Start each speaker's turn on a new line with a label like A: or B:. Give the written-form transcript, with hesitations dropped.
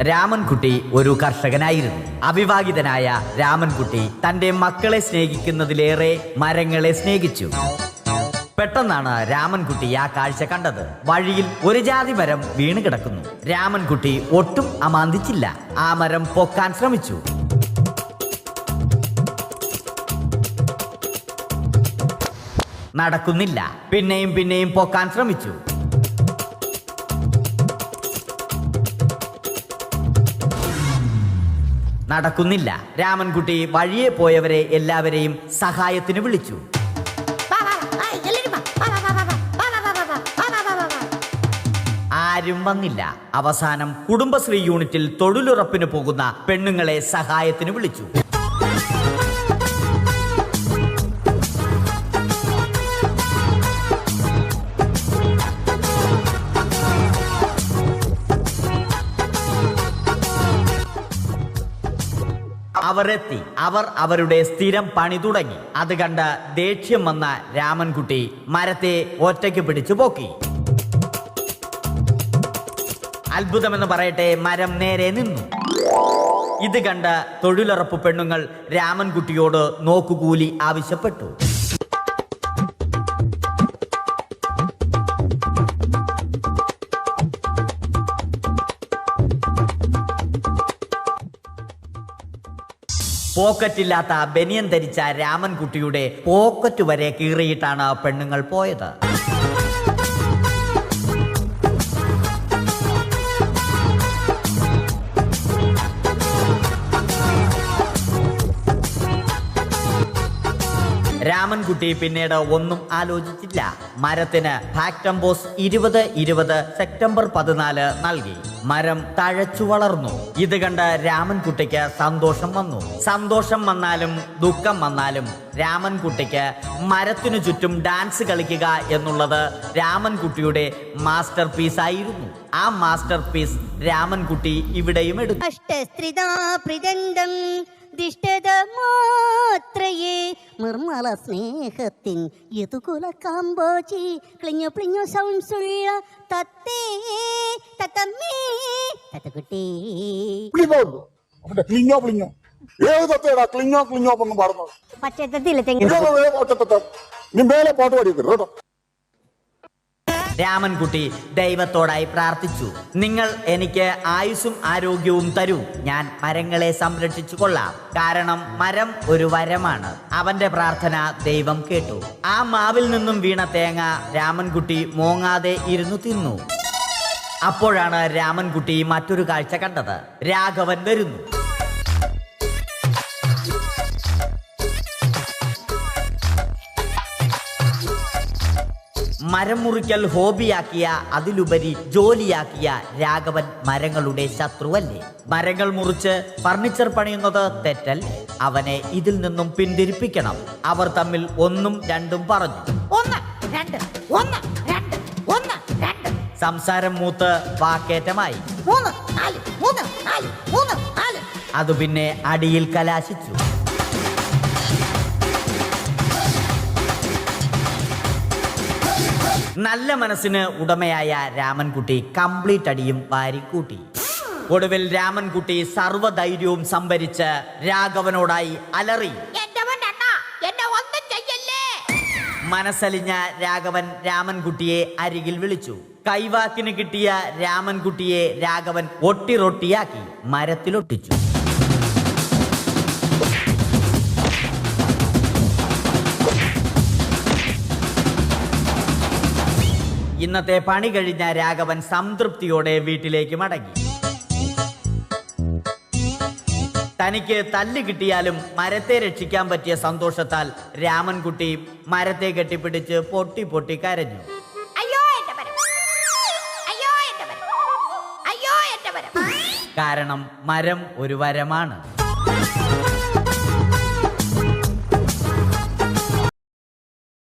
A: രാമൻകുട്ടി ഒരു കർഷകനായിരുന്നു. അവിവാഹിതനായ രാമൻകുട്ടി തന്റെ മക്കളെ സ്നേഹിക്കുന്നതിലേറെ മരങ്ങളെ സ്നേഹിച്ചു. പെട്ടെന്നാണ് രാമൻകുട്ടി ആ കാഴ്ച കണ്ടത്. വഴിയിൽ ഒരു ജാതി മരം വീണ് കിടക്കുന്നു. രാമൻകുട്ടി ഒട്ടും അമാന്തിച്ചില്ല. ആ മരം പൊക്കാൻ ശ്രമിച്ചു. നടക്കുന്നില്ല. പിന്നെയും പിന്നെയും പൊക്കാൻ ശ്രമിച്ചു. നടക്കുന്നില്ല. രാമൻകുട്ടി വഴിയെ പോയവരെ എല്ലാവരെയും സഹായത്തിന് വിളിച്ചു. ആരും വന്നില്ല. അവസാനം കുടുംബശ്രീ യൂണിറ്റിൽ തൊഴിലുറപ്പിന് പോകുന്ന പെണ്ണുങ്ങളെ സഹായത്തിന് വിളിച്ചു. അവരെത്തി. അവർ അവരുടെ സ്ഥിരം പണി തുടങ്ങി. അത് കണ്ട ദേഷ്യം വന്ന രാമൻകുട്ടി മരത്തെ ഒറ്റയ്ക്ക് പിടിച്ചു പോക്കി. അത്ഭുതമെന്ന് പറയട്ടെ, മരം നേരെ നിന്നു. ഇത് കണ്ട തൊഴിലുറപ്പ് പെണ്ണുങ്ങൾ രാമൻകുട്ടിയോട് നോക്കുകൂലി ആവശ്യപ്പെട്ടു. പോക്കറ്റില്ലാത്ത ബനിയൻ ധരിച്ച രാമൻകുട്ടിയുടെ പോക്കറ്റ് വരെ കീറിയിട്ടാണ് പെണ്ണുങ്ങൾ പോയത്. രാമൻകുട്ടി പിന്നീട് ഒന്നും ആലോചിച്ചില്ല. മരത്തിന് ഫാക്ടംബോസ് 2020 സെപ്റ്റംബർ 14 നൽകി. മരം തഴച്ചു വളർന്നു. ഇത് കണ്ട് രാമൻകുട്ടിക്ക് സന്തോഷം വന്നു. സന്തോഷം വന്നാലും ദുഃഖം വന്നാലും രാമൻകുട്ടിക്ക് മരത്തിനു ചുറ്റും ഡാൻസ് കളിക്കുക എന്നുള്ളത് രാമൻകുട്ടിയുടെ മാസ്റ്റർ പീസ് ആയിരുന്നു. ആ മാസ്റ്റർ പീസ് രാമൻകുട്ടി ഇവിടെയും എടുത്തു.
B: ദിഷ്ടതമാത്രയേ നിർമ്മല സ്നേഹത്തിൻ യതുകുല കാമ്പോജി ക്ലിഞ്ഞു ക്ലിഞ്ഞു സൗണ്ട്സുള്ള തത്തേ തത്തമ്മേ തത്തക്കുട്ടി.
C: ക്ലിഞ്ഞോ ക്ലിഞ്ഞോ ഏത് തത്തേടാ ക്ലിഞ്ഞോ ക്ലിഞ്ഞോ ഒന്നും പറഞ്ഞു
B: പച്ചത്തത്തില്ല
C: നീ മേലെ പാട്ട് പാടി കേട്ടോ.
A: രാമൻകുട്ടി ദൈവത്തോടായി പ്രാർത്ഥിച്ചു. നിങ്ങൾ എനിക്ക് ആയുസ്സും ആരോഗ്യവും തരൂ. ഞാൻ മരങ്ങളെ സംരക്ഷിച്ചു കൊള്ളാം. കാരണം മരം ഒരു വരമാണ്. അവന്റെ പ്രാർത്ഥന ദൈവം കേട്ടു. ആ മാവിൽ നിന്നും വീണ തേങ്ങ രാമൻകുട്ടി മോങ്ങാതെ ഇരുന്നു തിന്നു. അപ്പോഴാണ് രാമൻകുട്ടി മറ്റൊരു കാഴ്ച കണ്ടത്. രാഘവൻ വരുന്നു. മരം മുറിക്കൽ ഹോബിയാക്കിയ, അതിലുപരി ജോലിയാക്കിയ രാഘവൻ മരങ്ങളുടെ ശത്രുവല്ലേ? മരങ്ങൾ മുറിച്ച് ഫർണിച്ചർ പണിയുന്നത് തെറ്റല്ലേ? അവനെ ഇതിൽ നിന്നും പിന്തിരിപ്പിക്കണം. അവർ തമ്മിൽ ഒന്നും രണ്ടും പറഞ്ഞു. സംസാരം മൂത്ത് വാക്കേറ്റമായി. അത് പിന്നെ അടിയിൽ കലാശിച്ചു. നല്ല മനസ്സിന് ഉടമയായ രാമൻകുട്ടി കംപ്ലീറ്റ് അടിയും വാരിക്കൂട്ടി. ഒടുവിൽ രാമൻകുട്ടി സർവ്വധൈര്യവും സംഭരിച്ച് രാഘവനോടായി അലറി. മനസ്സലിഞ്ഞ രാഘവൻ രാമൻകുട്ടിയെ അരികിൽ വിളിച്ചു. കൈവാക്കിന് കിട്ടിയ രാമൻകുട്ടിയെ രാഘവൻ ഒട്ടിറൊട്ടിയാക്കി മരത്തിലൊട്ടിച്ചു. ഇന്നത്തെ പണി കഴിഞ്ഞ രാഘവൻ സംതൃപ്തിയോടെ വീട്ടിലേക്ക് മടങ്ങി. തനിക്ക് തല്ല് കിട്ടിയാലും മരത്തെ രക്ഷിക്കാൻ പറ്റിയ സന്തോഷത്താൽ രാമൻകുട്ടി മരത്തെ കെട്ടിപ്പിടിച്ച് പൊട്ടി പൊട്ടി കരഞ്ഞു. കാരണം മരം ഒരു വരമാണ്.